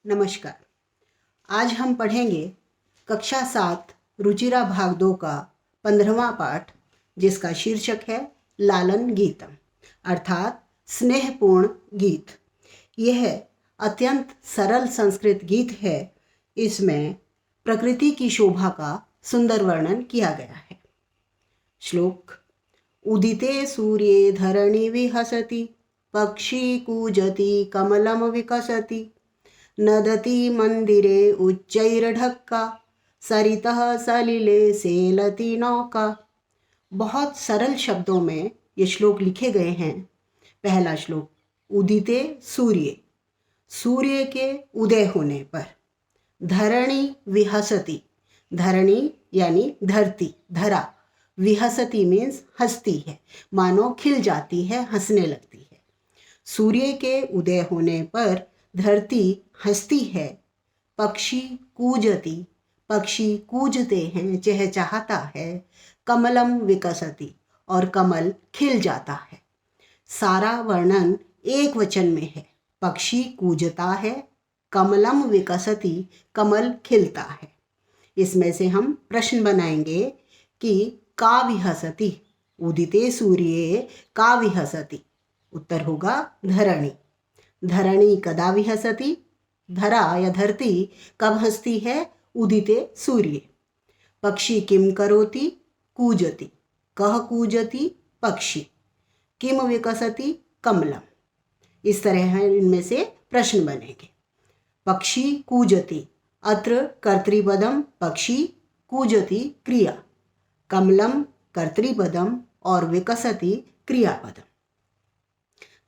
नमस्कार। आज हम पढ़ेंगे कक्षा 7 रुचिरा भाग 2 का 15वां पाठ, जिसका शीर्षक है लालन गीतम अर्थात स्नेहपूर्ण गीत। यह अत्यंत सरल संस्कृत गीत है। इसमें प्रकृति की शोभा का सुंदर वर्णन किया गया है। श्लोक: उदिते सूर्ये धरणि विहसति, पक्षी कूजति कमलम विकसति, नदति मंदिरे उच्चैर्ढक्का, सरितः सलिले सेलति नौका। बहुत सरल शब्दों में ये श्लोक लिखे गए हैं। पहला श्लोक: उदिते सूर्य, सूर्य के उदय होने पर। धरणी विहसति, धरणी यानी धरती, धरा। विहसति मीन्स हंसती है, मानो खिल जाती है, हंसने लगती है। सूर्य के उदय होने पर धरती हंसती है। पक्षी कूजति, पक्षी कूजते हैं, चहचहाता है। कमलम विकसति, और कमल खिल जाता है। सारा वर्णन एक वचन में है। पक्षी कूजता है, कमलम विकसति, कमल खिलता है। इसमें से हम प्रश्न बनाएंगे कि का विहसति, उदिते सूर्ये का विहसति। उत्तर होगा धरणी। धरणी कदा विहसति, धरा या धरती कब हंसती है? उदिते सूर्ये। पक्षी किम करोति, कूजति, कह कूजति पक्षी, किम विकसति कमलम। इस तरह इनमें से प्रश्न बनेंगे। पक्षी कूजति, अत्र कर्तृपदम पक्षी, कूजति क्रिया, कमलम कर्तृपदम और विकसति क्रियापदम।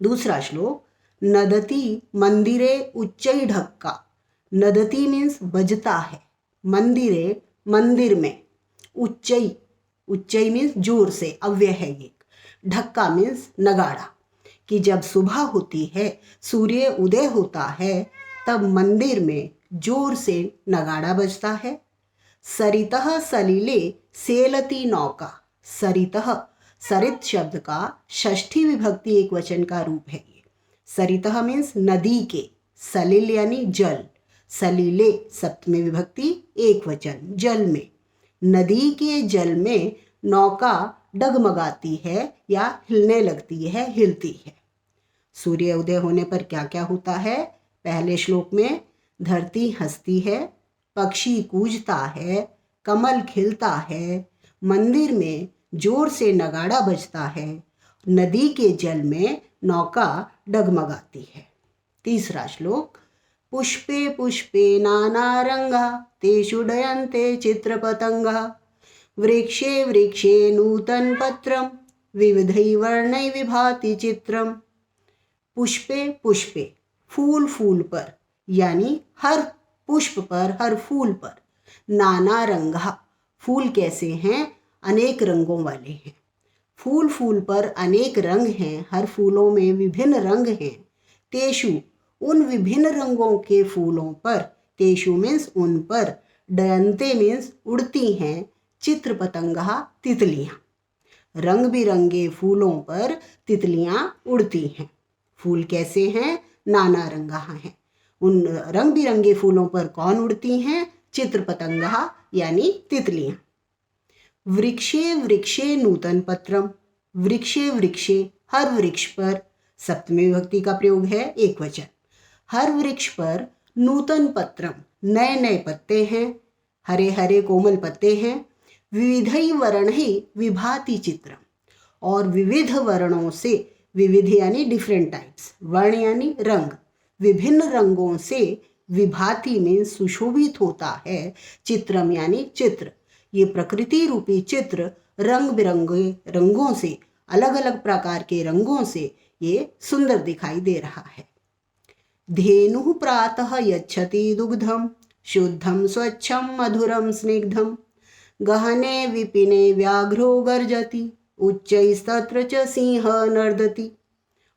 दूसरा श्लोक: नदति मंदिरे उच्चैर्ढक्का। नदति मीन्स बजता है, मंदिरे मंदिर में, उच्चै, उच्चै मीन्स जोर से, अव्यय है ये। ढक्का मीन्स नगाड़ा, कि जब सुबह होती है, सूर्य उदय होता है, तब मंदिर में जोर से नगाड़ा बजता है। सरितः सलिले सेलति नौका। सरितः, सरित शब्द का षष्ठी विभक्ति एक वचन का रूप है। सरितः मीन्स नदी के, सलिल यानी जल, सलीले सप्तमी विभक्ति एक वचन, जल में। नदी के जल में नौका डगमगाती है या हिलने लगती है, हिलती है। सूर्य उदय होने पर क्या क्या होता है? पहले श्लोक में धरती हंसती है, पक्षी कूजता है, कमल खिलता है, मंदिर में जोर से नगाड़ा बजता है, नदी के जल में नौका डगमगाती है। तीसरा श्लोक: पुष्पे पुष्पे नाना रंगा, तेषु डयन्ते चित्रपतंगा, वृक्षे वृक्षे नूतन पत्रम, विविधै वर्णै विभाति चित्रम। पुष्पे पुष्पे, फूल फूल पर, यानी हर पुष्प पर, हर फूल पर। नाना रंगा, फूल कैसे हैं? अनेक रंगों वाले हैं। फूल फूल पर अनेक रंग हैं, हर फूलों में विभिन्न रंग हैं। तेषु, उन विभिन्न रंगों के फूलों पर, तेषु मीन्स उन पर, डयन्ते मीन्स उड़ती हैं, चित्र पतंगा तितलियाँ। रंग बिरंगे फूलों पर तितलियाँ उड़ती हैं। फूल कैसे हैं? नाना रंगा हैं। उन रंग बिरंगे फूलों पर कौन उड़ती हैं? चित्र पतंगा यानी तितलियाँ। वृक्षे वृक्षे नूतन पत्रम, वृक्षे वृक्षे, हर वृक्ष पर, सप्तमी विभक्ति का प्रयोग है, एक वचन। हर वृक्ष पर नूतन पत्रम, नए नए पत्ते हैं, हरे हरे कोमल पत्ते हैं। विविधै वर्णै विभाति चित्रम, और विविध वर्णों से, विविध यानी डिफरेंट टाइप्स, वर्ण यानी रंग, विभिन्न रंगों से, विभाति में सुशोभित होता है, चित्रम यानी चित्र। ये प्रकृति रूपी चित्र रंग बिरंगे रंगों से, अलग अलग प्रकार के रंगों से ये सुंदर दिखाई दे रहा है। धेनुः प्रातः यच्छति दुग्धम, शुद्धम स्वच्छम मधुरम स्निग्धम, गहने विपिने व्याघ्रो गर्जति, उच्चैस्तत्र च सिंह नर्दति।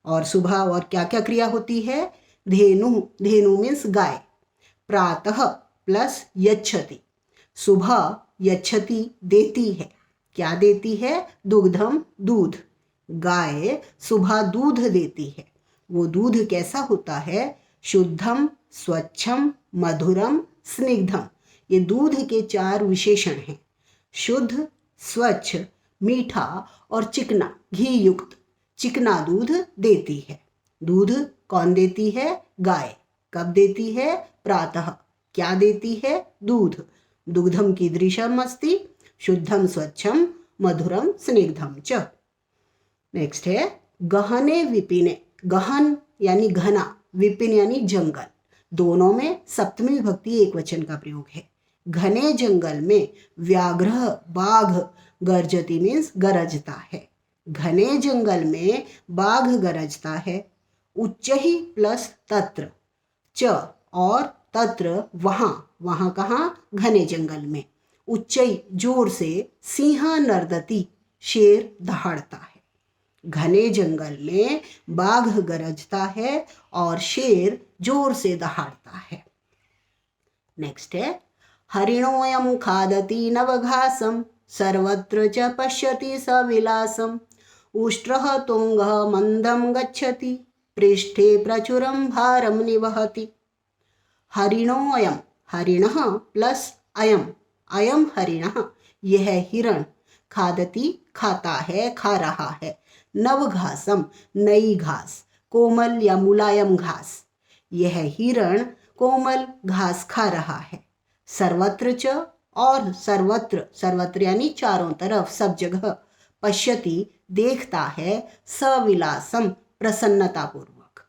और सुबह और क्या क्या क्रिया होती है? धेनु, धेनु मीन्स गाय। प्रातः प्लस यच्छति, सुबह यच्छति देती है, क्या देती है? दुग्धम, दूध। गाय सुबह दूध देती है। वो दूध कैसा होता है? शुद्धम, स्वच्छम, मधुरम, स्निग्धम। ये दूध के 4 विशेषण हैं। शुद्ध, स्वच्छ, मीठा और चिकना, घी युक्त। चिकना दूध देती है। दूध कौन देती है? गाय। कब देती है? प्रातः। क्या देती है? दूध। दुग्धम कीदृशम अस्ति? शुद्धम, स्वच्छम, मधुरम, स्निग्धम च। नेक्स्ट है गहने विपिने। गहन यानी घना, विपिन यानी जंगल। दोनों में सप्तमी विभक्ति एक वचन का प्रयोग है। घने जंगल में व्याघ्र, बाघ, गर्जती मीन्स गरजता है। घने जंगल में बाघ गरजता है। उच्च ही प्लस तत्र, च और तत्र वहाँ। वहाँ कहाँ? घने जंगल में। उच्चई जोर से, सिंह नर्दती शेर दहाड़ता है। घने जंगल में बाघ गरजता है और शेर जोर से दहाड़ता है। नेक्स्ट है हरिणोयम खादति नवघासम सर्वत्र च पश्यति सविलासम उष्ट्रः तुंगः मंदम गच्छति पृष्ठे प्रचुरं भारम निवहति। हरिणोयम, हरिणः प्लस अयम, अयम हरिणः, यह हिरण, खादति खाता है, खा रहा है, नवघासम नई घास, कोमल या मुलायम घास। यह हिरण कोमल घास खा रहा है। सर्वत्र च और सर्वत्र, सर्वत्र यानी चारों तरफ, सब जगह। पश्यति देखता है, सविलासम प्रसन्नतापूर्वक।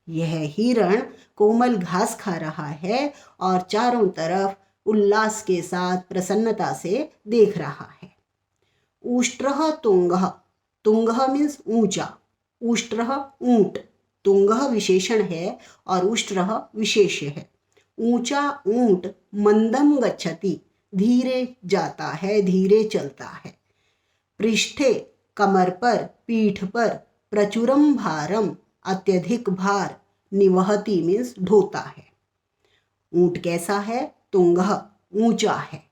यह हिरण कोमल घास खा रहा है और चारों तरफ उल्लास के साथ प्रसन्नता से देख रहा है। उष्ट्रः तुंगः, तुंगः मीन्स ऊंचा, उष्ट्रः ऊंट, तुंगः विशेषण है और उष्ट्रः विशेष्य है। ऊंचा ऊंट मंदम गच्छति, धीरे जाता है, धीरे चलता है। पृष्ठे कमर पर, पीठ पर, प्रचुरम भारम अत्यधिक भार, निवहति मीन्स ढोता है। ऊंट कैसा है? तुंगः ऊंचा है।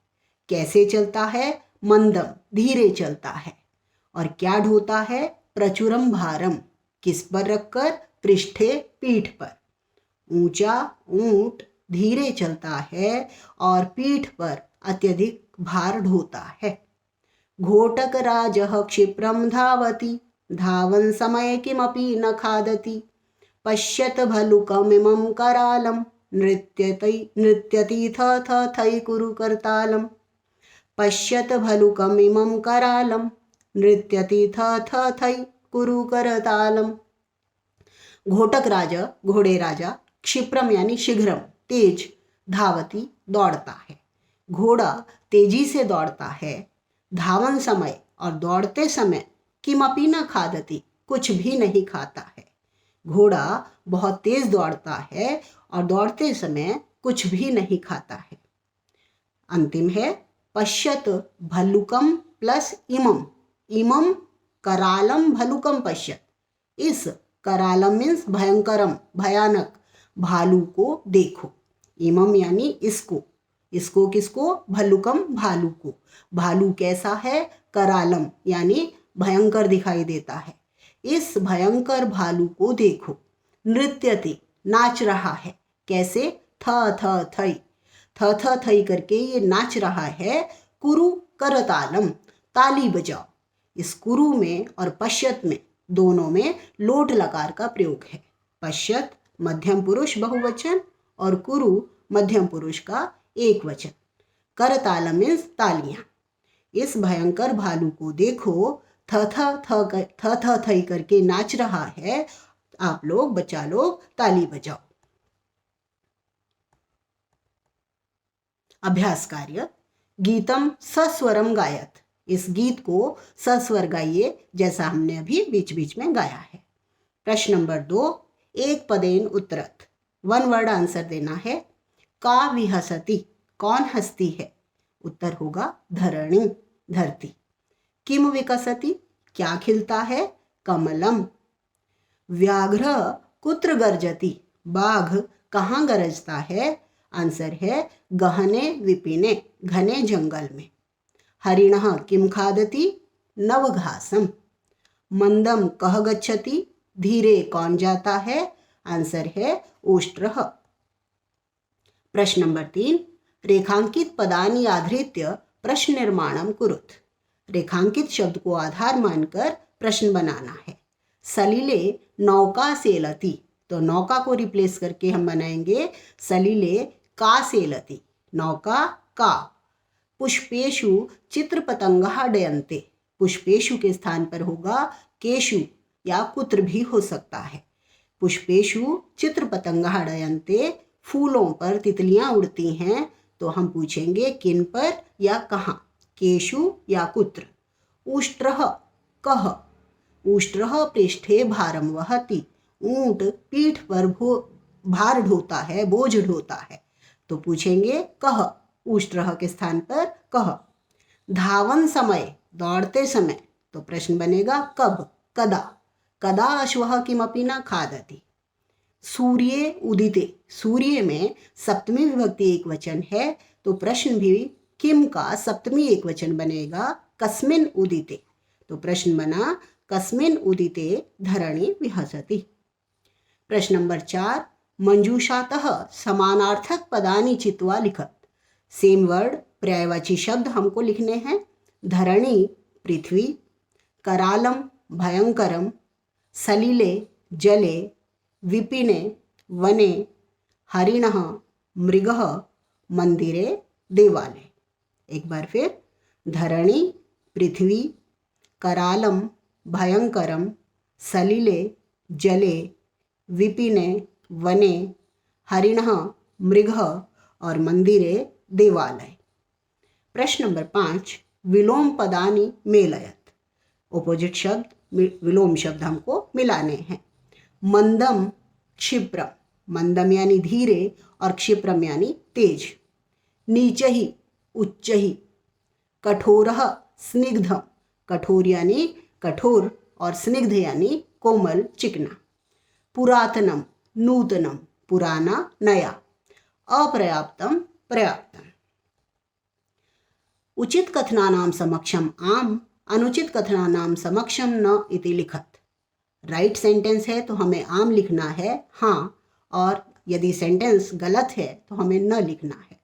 कैसे चलता है? मंदम धीरे चलता है। और क्या ढोता है? प्रचुरम भारम, किस पर रखकर? पृष्ठे पीठ पर। ऊंचा ऊंट धीरे चलता है और पीठ पर अत्यधिक भार ढोता है। घोटक राजः क्षिप्रम धावति धावन समय किमपि न खादति पश्यत भलुकमिमं करालं नृत्यति थ थ थै कुरु करतालम्। पश्यत भलुकमिमं करालं नृत्यति थ थ थै कुरु करतालम्। घोटक राजा, घोड़े राजा, क्षिप्रम यानी शीघ्रम, तेज, धावती दौड़ता है। घोड़ा तेजी से दौड़ता है। धावन समय और दौड़ते समय, किमपि न खादति कुछ भी नहीं खाता है। घोड़ा बहुत तेज दौड़ता है और दौड़ते समय कुछ भी नहीं खाता है। अंतिम है पश्यत भल्लुकम प्लस इमम, इमम करालम भल्लुकम पश्यत। इस करालम मीन्स भयंकरम, भयानक, भालू को देखो। इमम यानी इसको, इसको किसको? भल्लुकम भालू को। भालू कैसा है? करालम यानी भयंकर दिखाई देता है। इस भयंकर भालू को देखो। नृत्यति नाच रहा है। कैसे? थ थ थई, थ थ थई करके ये नाच रहा है। कुरु करतालम, ताली बजाओ। इस कुरु में और पश्यत में, दोनों में लोट लकार का प्रयोग है। पश्यत मध्यम पुरुष बहुवचन और कुरु मध्यम पुरुष का एक वचन। करतालम मीन्स तालियां। इस भयंकर भालू को देखो, थ थ थई करके नाच रहा है। आप लोग, बच्चा लोग ताली बजाओ। अभ्यास कार्य, गीतम सस्वरम गायत। इस गीत को सस्वर गाइए, जैसा हमने अभी बीच बीच में गाया है। प्रश्न नंबर 2, एक पदेन उत्तरत, वन वर्ड आंसर देना है। का विहसति, कौन हंसती है? उत्तर होगा धरणी, धरती। किम विकसति, क्या खिलता है? कमलम। व्याघ्र कुत्र गर्जति, बाघ कहाँ गरजता है? आंसर है गहने विपिने, घने जंगल में। हरिणः किम खादति? नवघासम। मंदम कह गच्छति, धीरे कौन जाता है? आंसर है उष्ट्रः। प्रश्न नंबर 3, रेखांकित पदानि आधृत्य प्रश्न निर्माणम कुरुत। रेखांकित शब्द को आधार मानकर प्रश्न बनाना है। सलिले नौका सेलति, तो नौका को रिप्लेस करके हम बनाएंगे सलिले का सेलति, नौका का। पुष्पेषु चित्र पतंगा डयन्ते, पुष्पेषु के स्थान पर होगा केशु या कुत्र भी हो सकता है। पुष्पेषु चित्र पतंगा डयन्ते, फूलों पर तितलियां उड़ती हैं, तो हम पूछेंगे किन पर या कहाँ, केशु या कुत्र। उष्ट्रः कः, उष्ट्रः पृष्ठे भारम वहति, ऊंट पीठ पर भार ढोता है, बोझ ढोता है, तो पूछेंगे कः, उष्ट्रः के स्थान पर कः। धावन समय, दौड़ते समय, तो प्रश्न बनेगा कब, कदा, कदा अश्वः किमपि न खादति। सूर्ये उदिते, सूर्य में सप्तमी विभक्ति एक वचन है, तो प्रश्न भी किम का सप्तमी एक वचन बनेगा कस्मिन् उदिते, तो प्रश्न बना कस्मिन् उदिते धरणी विहसति। प्रश्न नंबर 4, मंजूषातः समानार्थक पदानि चित्वा लिखत। सेम वर्ड पर्यायवाची शब्द हमको लिखने हैं। धरणी पृथ्वी, करालम भयंकरम, सलिले जले, विपिने वने, हरिणः मृगः, मंदिरे देवालय। एक बार फिर, धरणी पृथ्वी, करालम भयंकरम, सलिले जले, विपिने वने, हरिणः मृगः और मंदिरे देवालय। प्रश्न नंबर 5, विलोम पदानि मेलयत। ऑपोजिट शब्द विलोम शब्द हमको मिलाने हैं। मंदम क्षिप्रम, मंदम यानी धीरे और क्षिप्रम यानी तेज। नीचहि उच्चहि, कठोरः स्निग्धम, कठोर यानी कठोर और स्निग्ध यानी कोमल चिकना। पुरातनम नूतनम, पुराना नया। अपर्याप्तम पर्याप्तम। उचित कथनानां समक्षम आम, अनुचित कथनानां समक्षम न इति लिखत। राइट सेंटेंस है तो हमें आम लिखना है हाँ, और यदि सेंटेंस गलत है तो हमें न लिखना है।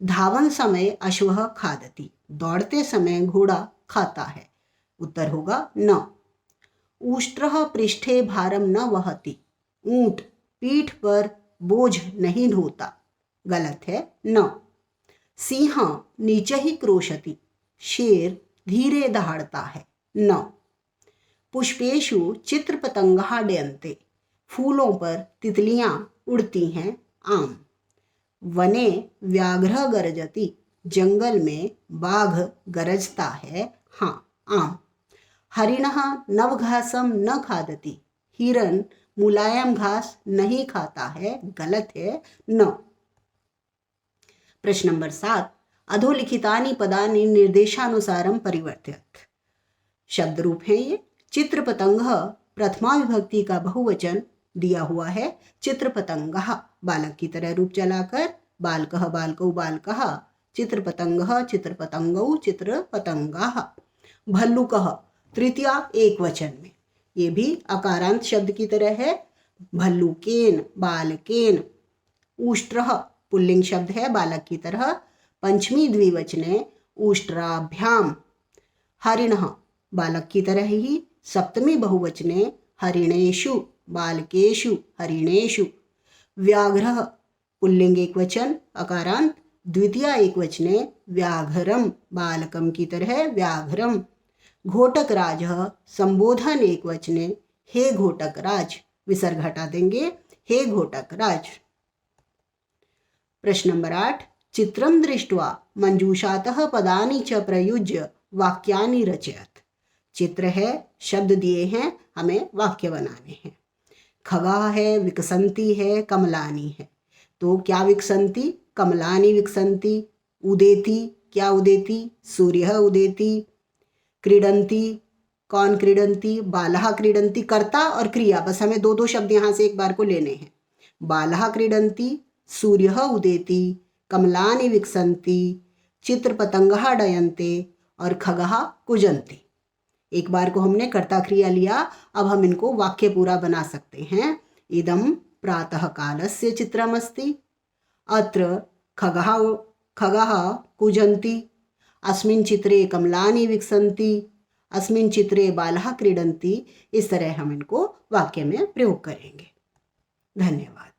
धावन समय अश्वः खादति, दौड़ते समय घोड़ा खाता है, उत्तर होगा न। उष्ट्रः पृष्ठे भारम न वहति, ऊंट पीठ पर बोझ नहीं ढोता, गलत है न। सिंह नीचे ही क्रोशति, शेर धीरे दहाड़ता है, न। पुष्पेषु चित्र पतंगा डयन्ते, फूलों पर तितलियां उड़ती हैं, आम। वने व्याघ्र गरजति, जंगल में बाघ गरजता है, हाँ, आम। हरिणः नवघासम न खादति, हिरन मुलायम घास नहीं खाता है, गलत है, न। प्रश्न नंबर 7, अधोलिखितानि पदानि निर्देशानुसारम परिवर्तयत। शब्द रूप है ये। चित्र पतंग प्रथमा विभक्ति का बहुवचन दिया हुआ है, चित्र पतंगः, बालक की तरह रूप चलाकर बालकः बालकौ बालकः, चित्र पतंगः चित्र पतंगौ चित्र पतंगाः। भल्लुकः तृतीया एक वचन में, ये भी अकारांत शब्द की तरह है, भल्लुकेन बालकेन। उष्ट्रः पुल्लिंग शब्द है, बालक की तरह, पंचमी द्विवचने उष्ट्राभ्याम। हरिणः बालक की तरह ही, सप्तमी बहुवचने हरिणेषु बालकेषु हरिणेषु। व्याघ्रः पुल्लिंग एक वचन अकारांत, द्वितीया एक वचने व्याघ्रम, बालकम की तरह व्याघ्रम। घोटक राज संबोधन एक वचने हे घोटक राज, विसर्ग हटा देंगे, हे घोटक राज। प्रश्न नंबर 8, चित्रम दृष्ट्वा मंजूषातः पदानि च प्रयुज्य वाक्यानि रचयत। चित्र है, शब्द दिए हैं, हमें वाक्य बनाने हैं। खगा है, विकसंती है, कमलानी है, तो क्या विकसंती, कमलानी विकसंती। उदेती, क्या उदेती, सूर्य उदेती। क्रीडंती, कौन क्रीडंती, बालः क्रीडंती। कर्ता और क्रिया, बस हमें दो दो शब्द यहाँ से एक बार को लेने हैं। बालः क्रीडंती, सूर्य उदेति, कमलानि विकसंती, चित्र पतंगः डयन्ते और खगः कुजन्ति। एक बार को हमने कर्ता क्रिया लिया, अब हम इनको वाक्य पूरा बना सकते हैं। इदं प्रातः कालस्य चित्रमस्ति, अत्र खगाः कूजन्ति, अस्मिन् चित्रे कमलानि विकसन्ति, अस्मिन् चित्रे बालाः क्रीडन्ति। इस तरह हम इनको वाक्य में प्रयोग करेंगे। धन्यवाद।